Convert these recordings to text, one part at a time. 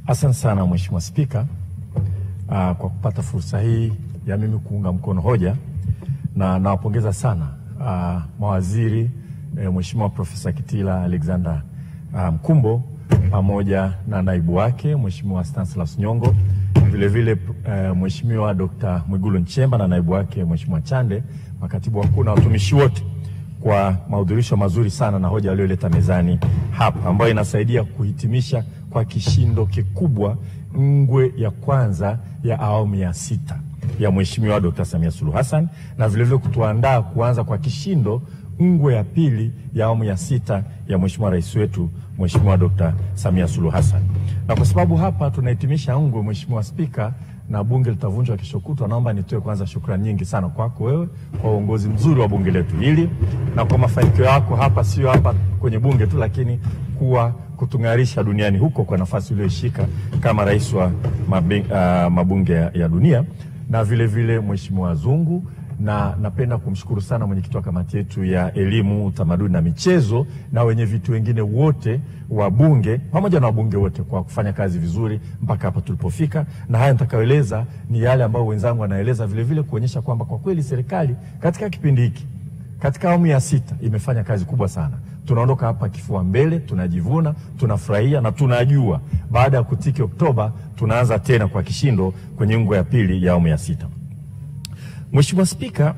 Asante sana Mheshimiwa Spika kwa kupata fursa hii ya mimi kuunga mkono hoja, na nawapongeza sana mawaziri Mheshimiwa Profesa Kitila Alexander Mkumbo pamoja na naibu wake Mheshimiwa Stanislaus Nyongo, vile vile Mheshimiwa Dr. Mwigulu Nchemba na naibu wake Mheshimiwa Chande, makatibu wakuu na watumishi wote kwa mahudhurisho mazuri sana na hoja walioleta mezani hapa, ambayo inasaidia kuhitimisha kwa kishindo kikubwa ngwe ya kwanza ya awamu ya 6 ya Mheshimiwa Dr. Samia Suluhu Hassan, na vile vile kutuandaa kuanza kwa kishindo ngwe ya pili ya awamu ya 6 ya Mheshimiwa Rais wetu Mheshimiwa Dr. Samia Suluhu Hassan. Na kwa sababu hapa tunahitimisha ngwe, Mheshimiwa Spika, na bunge litavunjwa kesho kutwa, naomba nitoe kwanza shukrani nyingi sana kwako wewe kwa uongozi mzuri wa bunge letu hili na kwa mafanikio yako hapa, sio hapa kwenye bunge tu, lakini kutung'arisha duniani huko kwa nafasi uliyoshika kama rais wa mabunge ya dunia, na vile vile Mheshimiwa Zungu, na napenda kumshukuru sana mwenyekiti wa kamati yetu ya elimu, utamaduni na michezo na wenye vitu wengine wote wa bunge pamoja na wabunge wote kwa kufanya kazi vizuri mpaka hapa tulipofika. Na haya nitakayoeleza ni yale ambayo wenzangu wanaeleza, vile vile kuonyesha kwamba kwa kweli serikali katika kipindi hiki, katika awamu ya 6 imefanya kazi kubwa sana. Tunaondoka hapa kifua mbele, tunajivuna, tunafurahia na tunajua baada ya kutiki Oktoba tunaanza tena kwa kishindo kwenye ngwe ya pili ya awamu ya 6. Mheshimiwa Spika,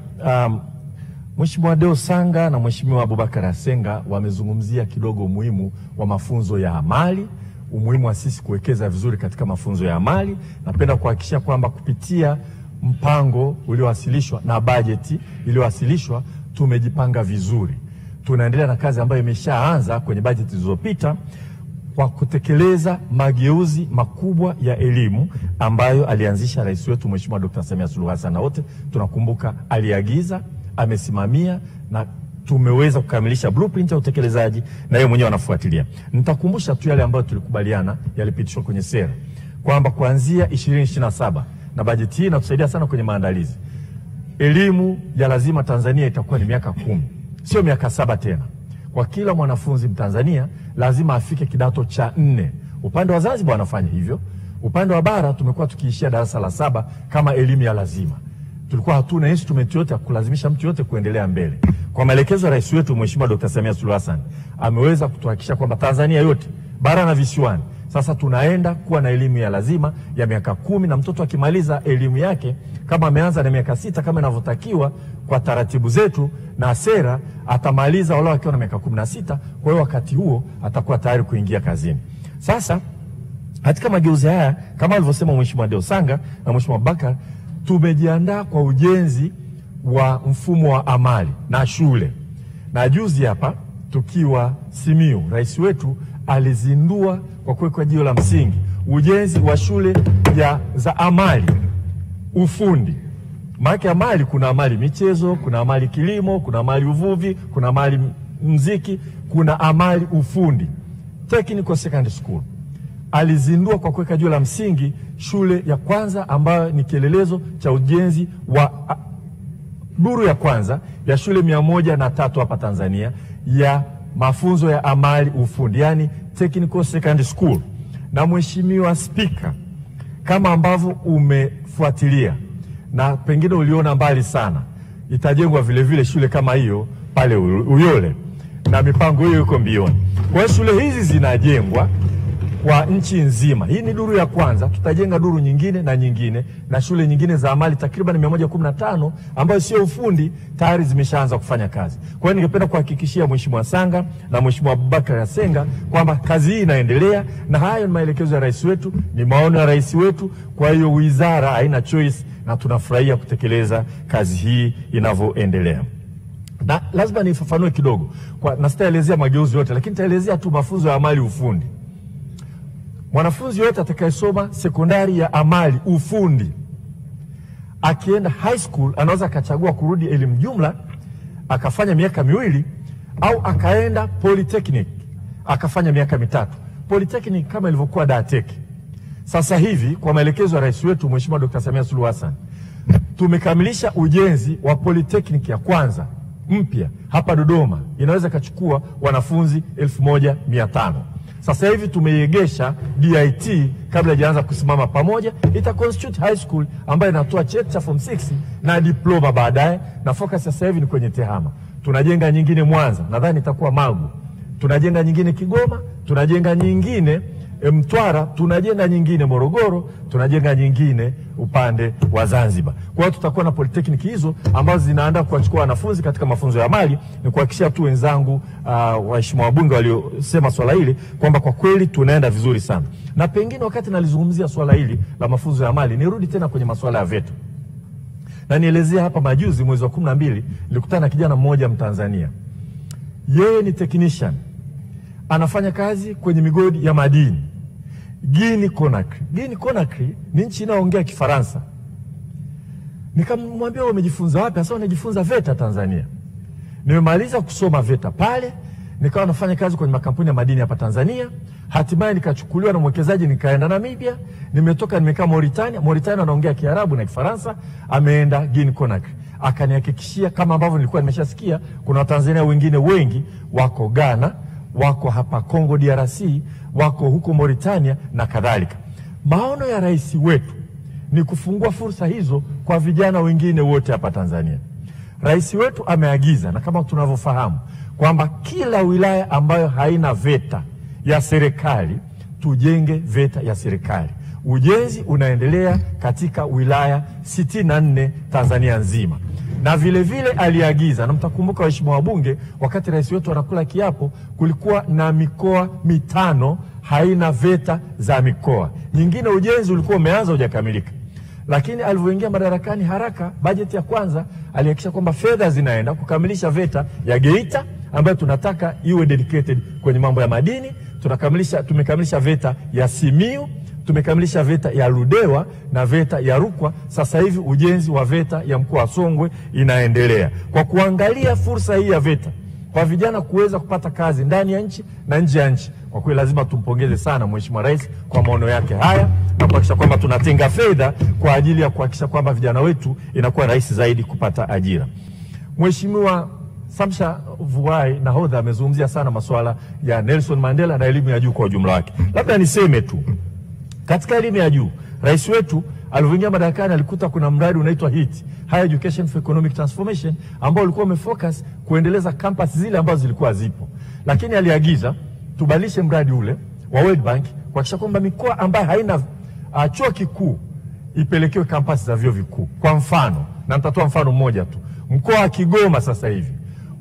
Mheshimiwa Deo Sanga na Mheshimiwa Abubakar Asenga wamezungumzia kidogo umuhimu wa mafunzo ya amali, umuhimu wa sisi kuwekeza vizuri katika mafunzo ya amali. Napenda kuhakikisha kwamba kupitia mpango uliowasilishwa na bajeti iliyowasilishwa tumejipanga vizuri. Tunaendelea na kazi ambayo imeshaanza kwenye bajeti zilizopita kwa kutekeleza mageuzi makubwa ya elimu ambayo alianzisha rais wetu Mheshimiwa Dr. Samia Suluhu Hassan, na wote tunakumbuka aliagiza, amesimamia na tumeweza kukamilisha blueprint ya utekelezaji na yeye mwenyewe anafuatilia. Nitakumbusha tu yale ambayo tulikubaliana yalipitishwa kwenye sera kwamba kuanzia 2027, na bajeti hii inatusaidia sana kwenye maandalizi, elimu ya lazima Tanzania itakuwa ni miaka 10, sio miaka 7 tena. Kwa kila mwanafunzi Mtanzania lazima afike kidato cha 4. Upande wa Zanzibar wanafanya hivyo. Upande wa bara tumekuwa tukiishia darasa la 7 kama elimu ya lazima. Tulikuwa hatuna instrument yote ya kulazimisha mtu yote kuendelea mbele. Kwa maelekezo ya rais wetu Mheshimiwa Dr. Samia Suluhu Hassan ameweza kutuhakikisha kwamba Tanzania yote, bara na visiwani, sasa tunaenda kuwa na elimu ya lazima ya miaka 10, na mtoto akimaliza elimu yake kama ameanza na miaka 6 kama inavyotakiwa kwa taratibu zetu na sera, atamaliza wala akiwa na miaka 16. Kwa hiyo wakati huo atakuwa tayari kuingia kazini. Sasa katika mageuzi haya kama alivyosema Mheshimiwa Deo Sanga na Mheshimiwa Abubakar, tumejiandaa kwa ujenzi wa mfumo wa amali na shule. Na juzi hapa tukiwa Simiyu, rais wetu alizindua kwa kuweka jiwe la msingi ujenzi wa shule za amali ufundi. Maana amali kuna amali michezo, kuna amali kilimo, kuna amali uvuvi, kuna amali muziki, kuna amali ufundi. Technical Secondary School alizindua kwa kuweka jiwe la msingi shule ya kwanza ambayo ni kielelezo cha ujenzi wa duru ya kwanza ya shule 103 hapa Tanzania ya mafunzo ya amali ufundi, yani Technical Secondary School. Na Mheshimiwa Spika, kama ambavyo umefuatilia na pengine uliona mbali sana, itajengwa vile vile shule kama hiyo pale Uyole, na mipango hiyo iko mbioni. Kwa hiyo shule hizi zinajengwa kwa nchi nzima. Hii ni duru ya kwanza, tutajenga duru nyingine na nyingine, na shule nyingine za amali takriban 115 ambayo sio ufundi tayari zimeshaanza kufanya kazi. Kwa hiyo ningependa kuhakikishia Mheshimiwa Sanga na Mheshimiwa Abubakar Asenga kwamba kazi hii inaendelea, na hayo ni maelekezo ya rais wetu, ni maono ya rais wetu. Kwa hiyo wizara haina choice na tunafurahia kutekeleza kazi hii inavyoendelea. Na lazima nifafanue kidogo, na sitaelezea mageuzi yote, lakini nitaelezea tu mafunzo ya amali ufundi. Mwanafunzi yote atakayesoma sekondari ya amali ufundi akienda high school anaweza akachagua kurudi elimu jumla akafanya miaka 2, au akaenda polytechnic akafanya miaka 3. Polytechnic kama ilivyokuwa DATEC. Sasa hivi kwa maelekezo ya rais wetu Mheshimiwa Dr. Samia Suluhu Hassan tumekamilisha ujenzi wa polytechnic ya kwanza mpya hapa Dodoma, inaweza kachukua wanafunzi 1500. Sasa hivi tumeiegesha DIT kabla hajaanza kusimama pamoja. Ita constitute high school ambayo inatoa cheti cha form 6 na diploma baadaye, na focus sasa hivi ni kwenye tehama. Tunajenga nyingine Mwanza, nadhani itakuwa Magu. Tunajenga nyingine Kigoma, tunajenga nyingine Mtwara, tunajenga nyingine Morogoro, tunajenga nyingine upande wa Zanzibar. Kwa hiyo tutakuwa na polytechnic hizo ambazo zinaandaa kuwachukua wanafunzi katika mafunzo ya amali. Ni kuhakikishia tu wenzangu waheshimiwa wabunge waliosema swala hili kwamba kwa kweli tunaenda vizuri sana. Na pengine wakati nalizungumzia swala hili la mafunzo ya amali, nirudi tena kwenye masuala ya VETA. Na nielezea hapa majuzi mwezi wa 12 nilikutana na kijana mmoja Mtanzania. Yeye ni technician. Anafanya kazi kwenye migodi ya madini. Guinea Conakry. Guinea Conakry ni nchi inayoongea Kifaransa. Nikamwambia wewe umejifunza wapi? Sasa unajifunza VETA Tanzania. Nimemaliza kusoma VETA pale, nikawa nafanya kazi kwenye makampuni ya madini hapa Tanzania. Hatimaye nikachukuliwa na mwekezaji nikaenda Namibia, nimetoka nimekaa Mauritania. Mauritania anaongea Kiarabu na Kifaransa, ameenda Guinea Conakry. Akanihakikishia kama ambavyo nilikuwa nimeshasikia kuna Watanzania wengine wengi wako Ghana, wako hapa Congo DRC, wako huko Mauritania na kadhalika. Maono ya rais wetu ni kufungua fursa hizo kwa vijana wengine wote hapa Tanzania. Rais wetu ameagiza, na kama tunavyofahamu kwamba kila wilaya ambayo haina VETA ya serikali tujenge VETA ya serikali. Ujenzi unaendelea katika wilaya 64 Tanzania nzima. Na vile vile aliagiza, na mtakumbuka waheshimiwa wabunge, wakati rais wetu anakula kiapo, kulikuwa na mikoa 5 haina VETA za mikoa. Nyingine ujenzi ulikuwa umeanza hujakamilika. Lakini alivyoingia madarakani haraka, bajeti ya kwanza alihakikisha kwamba fedha zinaenda kukamilisha VETA ya Geita ambayo tunataka iwe dedicated kwenye mambo ya madini. Tumekamilisha VETA ya Simiyu, tumekamilisha VETA ya Ludewa na VETA ya Rukwa. Sasa hivi ujenzi wa VETA ya mkoa wa Songwe inaendelea. Kwa kuangalia fursa hii ya VETA kwa vijana kuweza kupata kazi ndani ya nchi na nje ya nchi, kwa kweli lazima tumpongeze sana Mheshimiwa Rais kwa maono yake haya na kuhakikisha kwamba tunatenga fedha kwa ajili ya kuhakikisha kwamba vijana wetu inakuwa rahisi zaidi kupata ajira. Mheshimiwa Samsha Vuai nahodha amezungumzia sana masuala ya Nelson Mandela na elimu ya juu kwa ujumla wake. Labda niseme tu, katika elimu ya juu, rais wetu alivyoingia madarakani alikuta kuna mradi unaitwa HEET, Higher Education for Economic Transformation, ambao ulikuwa umefocus kuendeleza campus zile ambazo zilikuwa zipo. Lakini aliagiza tubadilishe mradi ule wa World Bank kuhakikisha kwamba mikoa ambayo haina chuo kikuu ipelekewe campus za vyuo vikuu. Kwa mfano, na nitatoa mfano mmoja tu. Mkoa wa Kigoma sasa hivi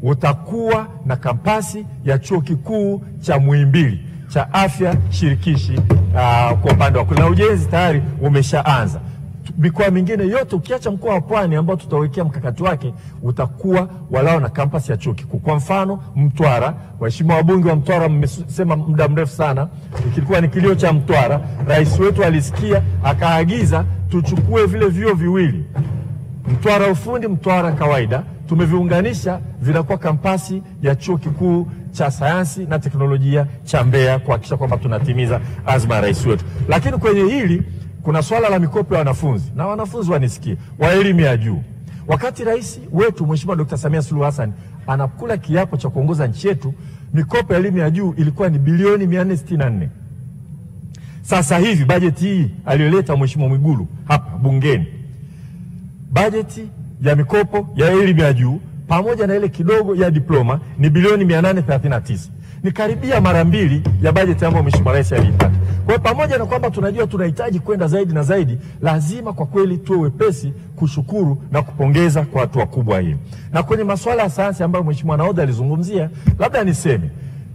utakuwa na kampasi ya chuo kikuu cha Muhimbili cha afya shirikishi kwa upande wa kule, na ujenzi tayari umeshaanza. Mikoa mingine yote ukiacha mkoa wa Pwani ambao tutawekea mkakati wake utakuwa walao na kampasi ya chuo kikuu. Kwa mfano Mtwara, waheshimiwa wabunge wa Mtwara mmesema muda mrefu sana kilikuwa ni kilio cha Mtwara. Rais wetu alisikia akaagiza tuchukue vile vyuo viwili, Mtwara ufundi, Mtwara kawaida, tumeviunganisha vinakuwa kampasi ya chuo kikuu cha sayansi na teknolojia cha Mbeya, kuhakikisha kwamba tunatimiza azma ya rais wetu. Lakini kwenye hili kuna swala la mikopo ya wanafunzi, na wanafunzi wanisikie, wa elimu ya juu. Wakati rais wetu Mheshimiwa Dr. Samia Suluhu Hassan anakula kiapo cha kuongoza nchi yetu, mikopo ya elimu ya juu ilikuwa ni bilioni 464. Sasa hivi bajeti hii aliyoleta Mheshimiwa Mwigulu hapa bungeni, bajeti ya mikopo ya elimu ya juu pamoja na ile kidogo ya diploma ni bilioni 839. Ni karibia mara 2 ya bajeti ambayo Mheshimiwa Rais aliipata. Kwa pamoja na kwamba tunajua tunahitaji kwenda zaidi na zaidi, lazima kwa kweli tuwe wepesi kushukuru na kupongeza kwa hatua kubwa hii. Na kwenye masuala ya sayansi ambayo Mheshimiwa Nahodha alizungumzia, labda niseme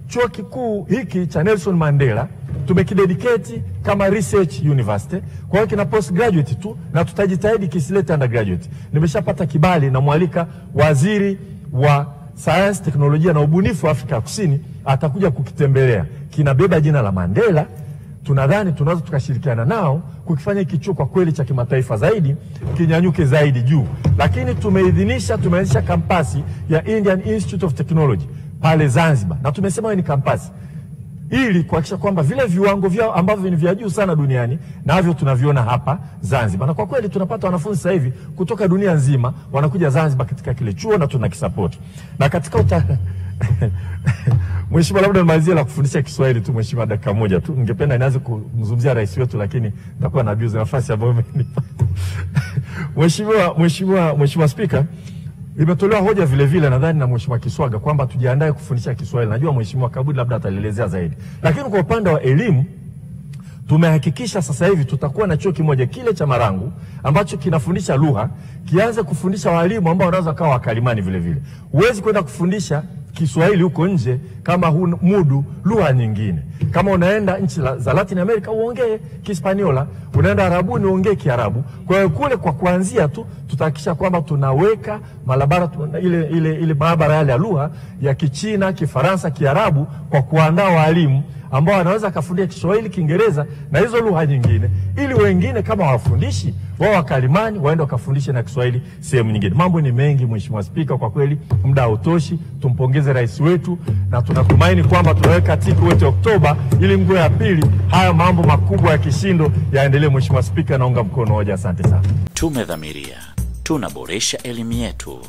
chuo kikuu hiki cha Nelson Mandela tumekidedicate kama research university, kwa hiyo kina postgraduate tu na tutajitahidi kisilete undergraduate. Nimeshapata kibali na mwalika waziri wa sayansi, teknolojia na ubunifu wa Afrika Kusini atakuja kukitembelea. Kinabeba jina la Mandela. Tunadhani tunaweza tukashirikiana nao kukifanya hiki chuo kwa kweli cha kimataifa zaidi, kinyanyuke zaidi juu. Lakini tumeanzisha kampasi ya Indian Institute of Technology pale Zanzibar, na tumesema ni kampasi ili kuhakikisha kwamba vile viwango vyao ambavyo ni vya juu sana duniani navyo tunaviona hapa Zanzibar. Na kwa kweli tunapata wanafunzi sasa hivi kutoka dunia nzima wanakuja Zanzibar katika kile chuo na tunakisupport. Na katika Mheshimiwa, labda nimalizie la kufundisha Kiswahili tu Mheshimiwa, dakika moja tu. Ningependa nianze kumzungumzia rais wetu, lakini nitakuwa na abuse nafasi ambayo umenipa. Mheshimiwa Spika, imetolewa hoja vile vile nadhani na Mheshimiwa Kiswaga kwamba tujiandae kufundisha Kiswahili. Najua Mheshimiwa Kabudi labda atalielezea zaidi. Lakini kwa upande wa elimu tumehakikisha sasa hivi tutakuwa na chuo kimoja kile cha Marangu ambacho kinafundisha lugha, kianze kufundisha walimu ambao wanaweza kawa wakalimani vile vile. Huwezi kwenda kufundisha Kiswahili huko nje kama mudu lugha nyingine. Kama unaenda nchi za Latin America uongee Kispaniola, unaenda Arabuni uongee Kiarabu. Kwa hiyo kule kwa kuanzia tu tutahakikisha kwamba tunaweka maabara ile maabara yale ya lugha ya Kichina, Kifaransa, Kiarabu kwa kuandaa walimu ambao wanaweza kufundisha Kiswahili, Kiingereza na hizo lugha nyingine, ili wengine kama wafundishi wao wakalimani waende wakafundishe na Kiswahili sehemu nyingine. Mambo ni mengi Mheshimiwa Spika, kwa kweli muda hautoshi. Tumpongeze rais wetu na tunatumaini kwamba tunaweka tiki wote Oktoba ili mguu ya pili haya mambo makubwa ya kishindo yaendelee. Mheshimiwa Spika, naunga mkono hoja. Asante sana. Tumedhamiria tunaboresha elimu yetu.